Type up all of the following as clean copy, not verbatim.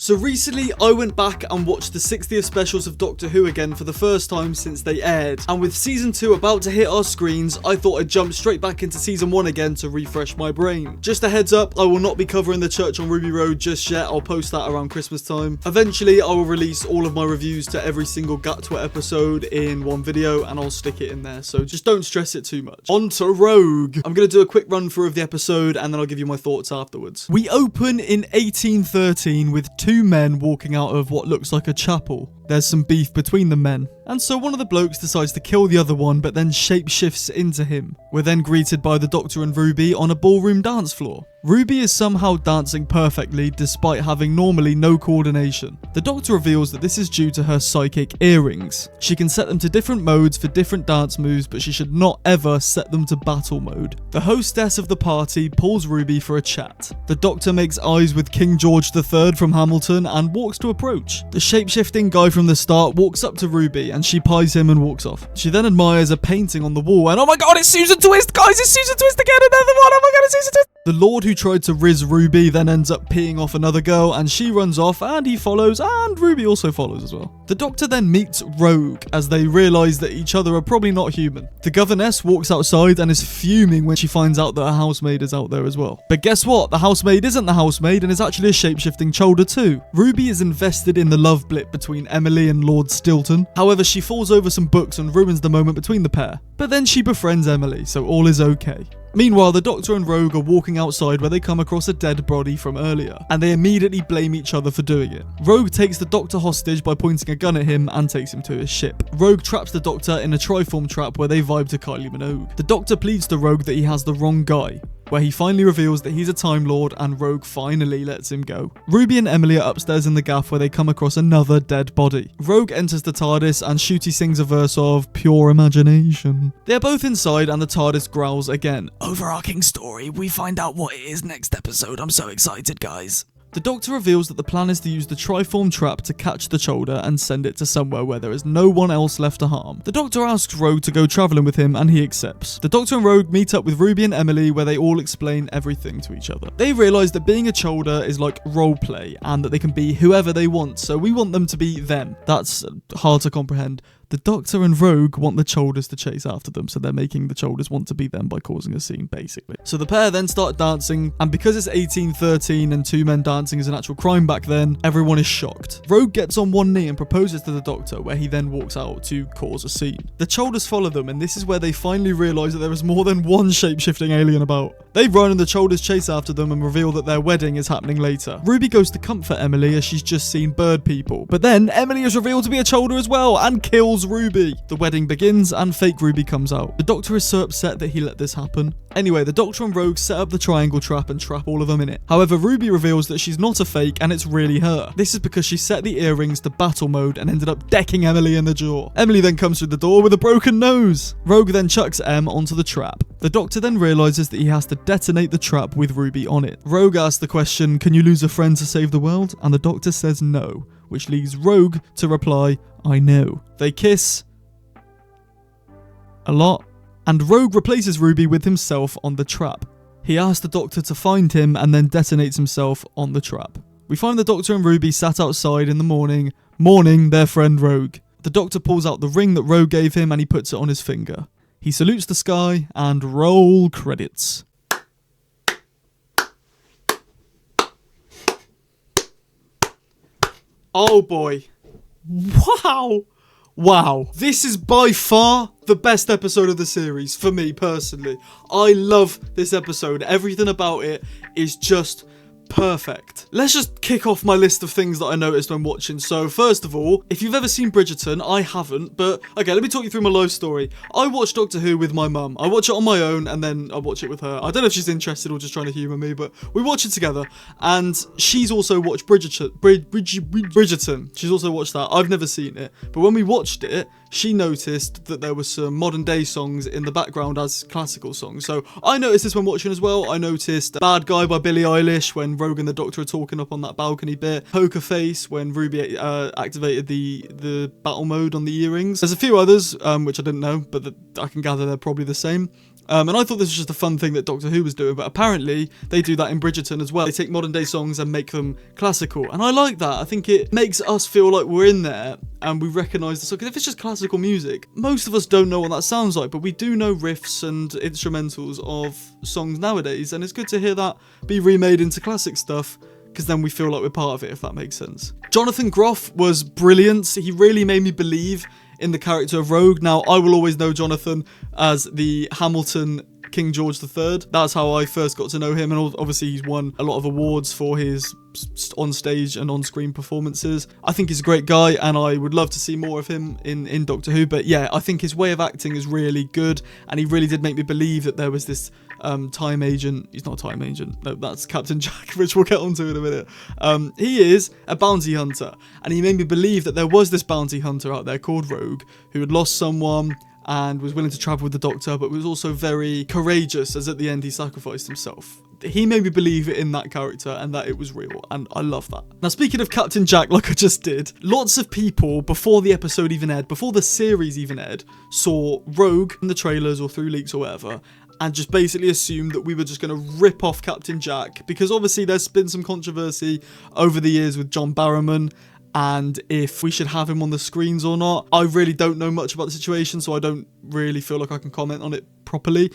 So recently I went back and watched the 60th specials of Doctor Who again for the first time since they aired, and with season 2 about to hit our screens, I thought I'd jump straight back into season 1 again to refresh my brain. Just a heads up, I will not be covering the Church on Ruby Road just yet. I'll post that around Christmas time. Eventually I will release all of my reviews to every single Gatwa episode in one video, and I'll stick it in there, so just don't stress it too much. On to Rogue. I'm going to do a quick run through of the episode and then I'll give you my thoughts afterwards. We open in 1813 with two men walking out of what looks like a chapel. There's some beef between the men, and so one of the blokes decides to kill the other one but then shapeshifts into him. We're then greeted by the Doctor and Ruby on a ballroom dance floor. Ruby is somehow dancing perfectly despite having normally no coordination. The Doctor reveals that this is due to her psychic earrings. She can set them to different modes for different dance moves, but she should not ever set them to battle mode. The hostess of the party pulls Ruby for a chat. The Doctor makes eyes with King George III from Hamilton and walks to approach. The shapeshifting guy from the start walks up to Ruby and she pies him and walks off. She then admires a painting on the wall and oh my god, it's Susan Twist, guys, it's Susan Twist again, another one, oh my god, it's Susan Twist. The Lord who tried to riz Ruby then ends up peeing off another girl and she runs off and he follows and Ruby also follows as well. The Doctor then meets Rogue as they realise that each other are probably not human. The governess walks outside and is fuming when she finds out that a housemaid is out there as well. But guess what? The housemaid isn't the housemaid and is actually a shapeshifting Cholder too. Ruby is invested in the love blip between Emily and Lord Stilton. However, she falls over some books and ruins the moment between the pair. But then she befriends Emily, so all is okay. Meanwhile, the Doctor and Rogue are walking outside where they come across a dead body from earlier, and they immediately blame each other for doing it. Rogue takes the Doctor hostage by pointing a gun at him and takes him to his ship. Rogue traps the Doctor in a triform trap where they vibe to Kylie Minogue. The Doctor pleads to Rogue that he has the wrong guy, where he finally reveals that he's a Time Lord and Rogue finally lets him go. Ruby and Emily are upstairs in the gaff where they come across another dead body. Rogue enters the TARDIS and Ncuti sings a verse of Pure Imagination. They're both inside and the TARDIS growls again. Overarching story, we find out what it is next episode. I'm so excited, guys. The Doctor reveals that the plan is to use the triform trap to catch the Cholder and send it to somewhere where there is no one else left to harm. The Doctor asks Rogue to go travelling with him and he accepts. The Doctor and Rogue meet up with Ruby and Emily where they all explain everything to each other. They realise that being a Cholder is like roleplay and that they can be whoever they want, so we want them to be them. That's hard to comprehend. The Doctor and Rogue want the Cholders to chase after them, so they're making the Cholders want to be them by causing a scene, basically. So the pair then start dancing, and because it's 1813 and two men dancing is an actual crime back then, everyone is shocked. Rogue gets on one knee and proposes to the Doctor, where he then walks out to cause a scene. The Cholders follow them, and this is where they finally realise that there is more than one shape-shifting alien about. They run and the Cholders chase after them and reveal that their wedding is happening later. Ruby goes to comfort Emily as she's just seen bird people, but then Emily is revealed to be a Cholder as well and kills Ruby. The wedding begins and fake Ruby comes out. The Doctor is so upset that he let this happen. Anyway, the Doctor and Rogue set up the triangle trap and trap all of them in it. However, Ruby reveals that she's not a fake and it's really her. This is because she set the earrings to battle mode and ended up decking Emily in the jaw. Emily then comes through the door with a broken nose. Rogue then chucks Em onto the trap. The Doctor then realises that he has to detonate the trap with Ruby on it. Rogue asks the question, can you lose a friend to save the world? And the Doctor says no, which leaves Rogue to reply, I know. They kiss a lot, and Rogue replaces Ruby with himself on the trap. He asks the Doctor to find him and then detonates himself on the trap. We find the Doctor and Ruby sat outside in the morning, mourning their friend Rogue. The Doctor pulls out the ring that Rogue gave him and he puts it on his finger. He salutes the sky and roll credits. Oh boy. Wow. Wow. This is by far the best episode of the series for me personally. I love this episode. Everything about it is just perfect. Let's just kick off my list of things that I noticed when watching. So first of all, if you've ever seen Bridgerton, I haven't, but okay, let me talk you through my life story. I watch Doctor Who with my mum. I watch it on my own and then I watch it with her. I don't know if she's interested or just trying to humour me, but we watch it together. And she's also watched Bridgerton. She's also watched that. I've never seen it, but when we watched it, she noticed that there was some modern day songs in the background as classical songs. So I noticed this when watching as well. I noticed Bad Guy by Billie Eilish when Rogue and the Doctor are talking up on that balcony bit. Poker Face when Ruby activated the battle mode on the earrings. There's a few others which I didn't know, but I can gather they're probably the same. And I thought this was just a fun thing that Doctor Who was doing, but apparently they do that in Bridgerton as well. They take modern day songs and make them classical, and I like that. I think it makes us feel like we're in there and we recognise the song. Because if it's just classical music, most of us don't know what that sounds like, but we do know riffs and instrumentals of songs nowadays, and it's good to hear that be remade into classic stuff, because then we feel like we're part of it, if that makes sense. Jonathan Groff was brilliant. He really made me believe in the character of Rogue. Now, I will always know Jonathan as the Hamilton King George III. That's how I first got to know him, and obviously he's won a lot of awards for his on-stage and on-screen performances. I think he's a great guy, and I would love to see more of him in Doctor Who, but yeah, I think his way of acting is really good, and he really did make me believe that there was this time agent. He's not a time agent, no, that's Captain Jack, which we'll get onto in a minute. He is a bounty hunter, and he made me believe that there was this bounty hunter out there called Rogue, who had lost someone and was willing to travel with the Doctor, but was also very courageous, as at the end he sacrificed himself. He made me believe in that character and that it was real, and I love that. Now, speaking of Captain Jack, like I just did, lots of people, before the episode even aired, before the series even aired, saw Rogue in the trailers or through leaks or whatever, and just basically assumed that we were just going to rip off Captain Jack, because obviously there's been some controversy over the years with John Barrowman, and if we should have him on the screens or not. I really don't know much about the situation, so I don't really feel like I can comment on it properly,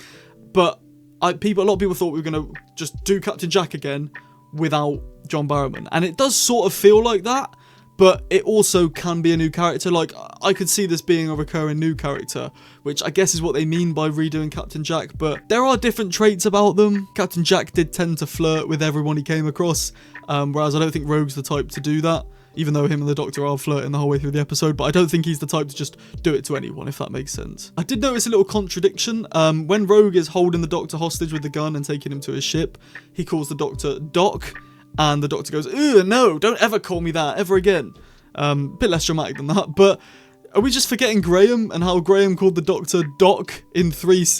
but a lot of people thought we were going to just do Captain Jack again without John Barrowman, and it does sort of feel like that, but it also can be a new character. Like, I could see this being a recurring new character, which I guess is what they mean by redoing Captain Jack, but there are different traits about them. Captain Jack did tend to flirt with everyone he came across, whereas I don't think Rogue's the type to do that, even though him and the Doctor are flirting the whole way through the episode, but I don't think he's the type to just do it to anyone, if that makes sense. I did notice a little contradiction. When Rogue is holding the Doctor hostage with the gun and taking him to his ship, he calls the Doctor Doc, and the Doctor goes, "Ugh, no, don't ever call me that, ever again." Bit less dramatic than that, but are we just forgetting Graham and how Graham called the Doctor Doc in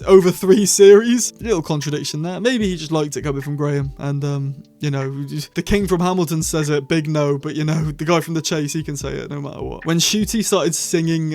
over three series? A little contradiction there. Maybe he just liked it coming from Graham, and the King from Hamilton says it, big no, but the guy from The Chase, he can say it no matter what. When Ncuti started singing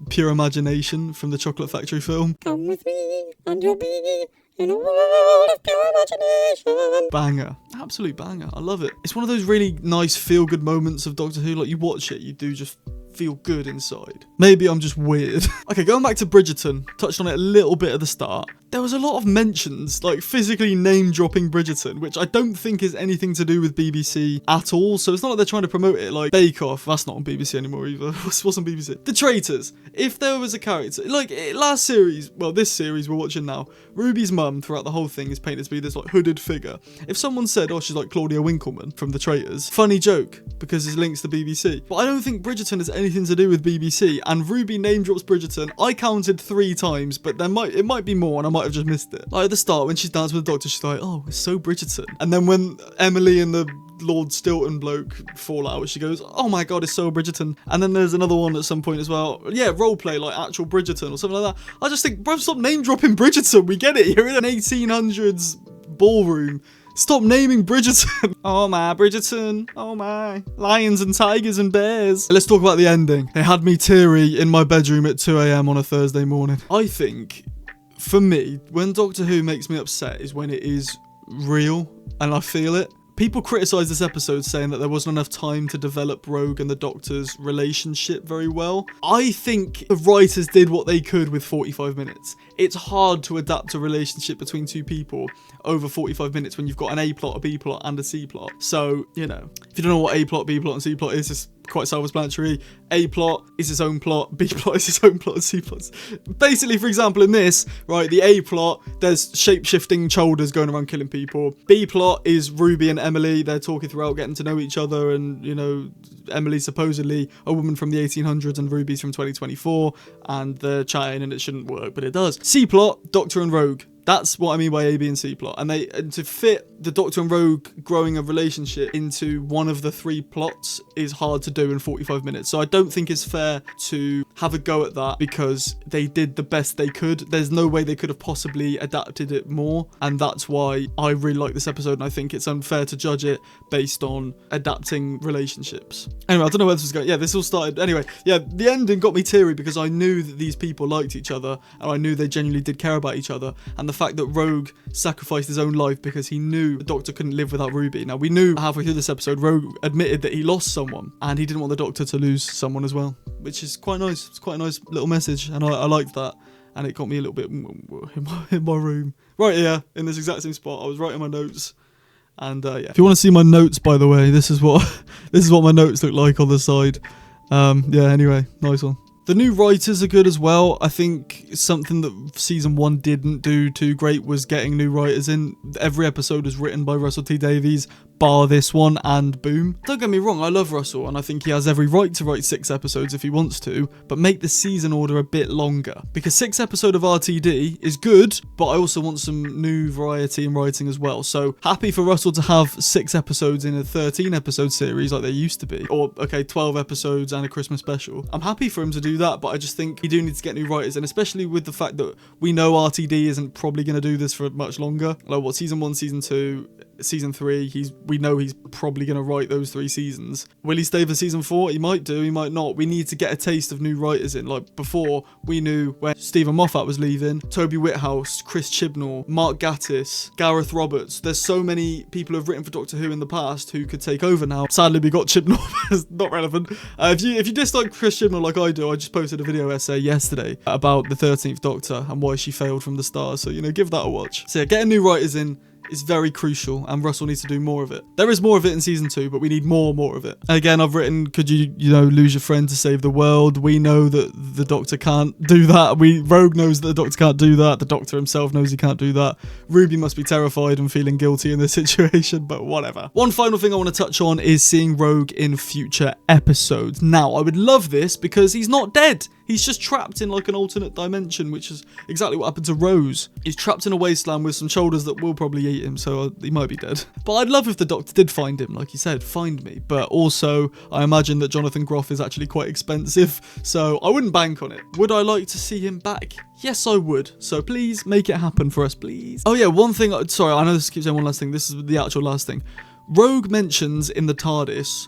Pure Imagination from the Chocolate Factory film, "Come with me and you'll be in a world of pure imagination," banger, absolute banger. I love it. It's one of those really nice feel-good moments of Doctor Who. Like, you watch it, you do just feel good inside. Maybe I'm just weird. Okay, going back to Bridgerton, touched on it a little bit at the start. There was a lot of mentions, like physically name-dropping Bridgerton, which I don't think is anything to do with BBC at all, so it's not like they're trying to promote it like Bake Off. That's not on BBC anymore either. What's on BBC? The Traitors. If there was a character, like last series, well, this series we're watching now, Ruby's mum throughout the whole thing is painted to be this like hooded figure. If someone said, oh, she's like Claudia Winkleman from The Traitors, funny joke, because it links to BBC. But I don't think Bridgerton has anything to do with BBC, and Ruby name drops Bridgerton. I counted 3 times, but it might be more, and I might have just missed it. Like at the start, when she's dancing with the Doctor, she's like, oh, it's so Bridgerton. And then when Emily and the Lord Stilton bloke fall out, she goes, oh my god, it's so Bridgerton. And then there's another one at some point as well. Yeah, roleplay, like actual Bridgerton or something like that. I just think, bro, stop name dropping Bridgerton. We get it. You're in an 1800s ballroom. Stop naming Bridgerton. Oh my, Bridgerton. Oh my. Lions and tigers and bears. Let's talk about the ending. It had me teary in my bedroom at 2 a.m. on a Thursday morning. I think, for me, when Doctor Who makes me upset is when it is real and I feel it. People criticise this episode saying that there wasn't enough time to develop Rogue and the Doctor's relationship very well. I think the writers did what they could with 45 minutes. It's hard to adapt a relationship between two people over 45 minutes when you've got an A plot, a B plot, and a C plot. So, if you don't know what A plot, B plot, and C plot is, it's quite self-explanatory. A plot is its own plot, B plot is its own plot, and C plot. Basically, for example, in this, right, the A plot, there's shape-shifting shoulders going around killing people. B plot is Ruby and Emily, they're talking throughout, getting to know each other, and, Emily's supposedly a woman from the 1800s and Ruby's from 2024, and they're chatting and it shouldn't work, but it does. C plot, Doctor and Rogue. That's what I mean by A, B, and C plot. And to fit the Doctor and Rogue growing a relationship into one of the 3 plots is hard to do in 45 minutes. So I don't think it's fair to have a go at that because they did the best they could. There's no way they could have possibly adapted it more. And that's why I really like this episode. And I think it's unfair to judge it based on adapting relationships. Anyway, I don't know where this was going. Yeah, this all started. Anyway, yeah, the ending got me teary because I knew that these people liked each other and I knew they genuinely did care about each other. And the fact that Rogue sacrificed his own life because he knew the Doctor couldn't live without Ruby. Now, we knew halfway through this episode, Rogue admitted that he lost someone and he didn't want the Doctor to lose someone as well, which is quite nice. It's quite a nice little message and I liked that. And it got me a little bit in my room. Right here, in this exact same spot, I was writing my notes. And yeah, if you want to see my notes, by the way, this is what my notes look like on the side. Yeah, anyway, nice one. The new writers are good as well. I think something that season 1 didn't do too great was getting new writers in. Every episode was written by Russell T Davies, bar this one and boom. Don't get me wrong, I love Russell and I think he has every right to write 6 episodes if he wants to, but make the season order a bit longer. Because 6 episodes of RTD is good, but I also want some new variety in writing as well. So happy for Russell to have 6 episodes in a 13 episode series like they used to be. Or, okay, 12 episodes and a Christmas special. I'm happy for him to do that, but I just think you do need to get new writers, and especially with the fact that we know RTD isn't probably going to do this for much longer. Like what, season 1, season 2, season 3, we know he's probably going to write those 3 seasons. Will he stay for season 4? He might do, he might not. We need to get a taste of new writers in. Like before, we knew when Stephen Moffat was leaving, Toby Whithouse, Chris Chibnall, Mark Gatiss, Gareth Roberts. There's so many people who have written for Doctor Who in the past who could take over now. Sadly, we got Chibnall. It's not relevant. If you dislike Chris Chibnall like I do, I just posted a video essay yesterday about the 13th Doctor and why she failed from the start. So, give that a watch. So yeah, getting new writers in is very crucial and Russell needs to do more of it. There is more of it in season 2, but we need more of it. And again, I've written, could you lose your friend to save the world? We know that the Doctor can't do that. Rogue knows that the Doctor can't do that. The Doctor himself knows he can't do that. Ruby must be terrified and feeling guilty in this situation, but whatever. One final thing I want to touch on is seeing Rogue in future episodes. Now, I would love this because he's not dead. He's just trapped in like an alternate dimension, which is exactly what happened to Rose. He's trapped in a wasteland with some shoulders that will probably eat him, so he might be dead. But I'd love if the Doctor did find him, like he said, find me. But also, I imagine that Jonathan Groff is actually quite expensive, so I wouldn't bank on it. Would I like to see him back? Yes, I would. So please make it happen for us, please. Oh yeah, one thing, sorry, I know this keeps saying one last thing. This is the actual last thing. Rogue mentions in the TARDIS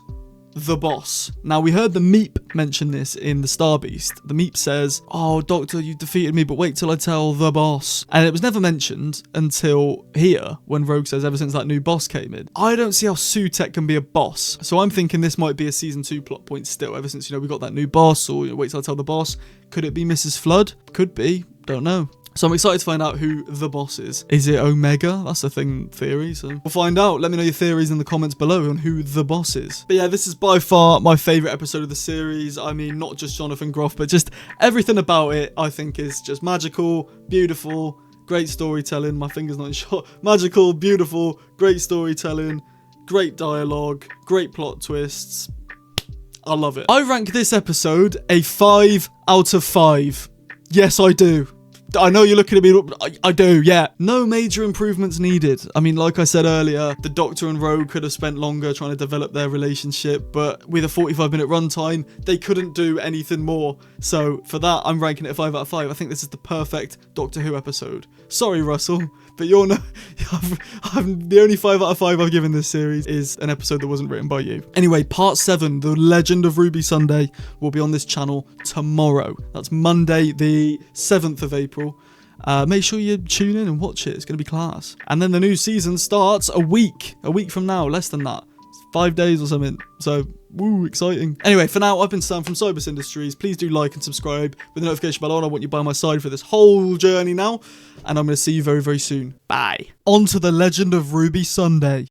the boss. Now, we heard the Meep mention this in the Star Beast. The Meep says, "Oh, Doctor, you defeated me, but wait till I tell the boss." And it was never mentioned until here, when Rogue says, ever since that new boss came in. I don't see how Sutek can be a boss. So I'm thinking this might be a season 2 plot point still, ever since, we got that new boss, or wait till I tell the boss. Could it be Mrs. Flood? Could be. Don't know. So I'm excited to find out who the boss is. Is it Omega? That's a theory, so we'll find out. Let me know your theories in the comments below on who the boss is. But yeah, this is by far my favourite episode of the series. I mean, not just Jonathan Groff, but just everything about it, I think, is just magical, beautiful, great storytelling. My finger's not in shot. Magical, beautiful, great storytelling, great dialogue, great plot twists. I love it. I rank this episode a 5 out of 5. Yes, I do. I know you're looking at me, I do, yeah. No major improvements needed. I mean, like I said earlier, the Doctor and Rogue could have spent longer trying to develop their relationship, but with a 45-minute runtime, they couldn't do anything more. So for that, I'm ranking it a 5 out of 5. I think this is the perfect Doctor Who episode. Sorry, Russell, but you're no... I'm the only 5 out of 5 I've given this series is an episode that wasn't written by you. Anyway, part 7, The Legend of Ruby Sunday, will be on this channel tomorrow. That's Monday, the 7th of April. Make sure you tune in and watch it. It's going to be class. And then the new season starts a week from now, less than that. 5 days or something. So, woo, exciting. Anyway, for now, I've been Sam from Cybus Industries. Please do like and subscribe with the notification bell on. I want you by my side for this whole journey now. And I'm going to see you very, very soon. Bye. On to The Legend of Ruby Sunday.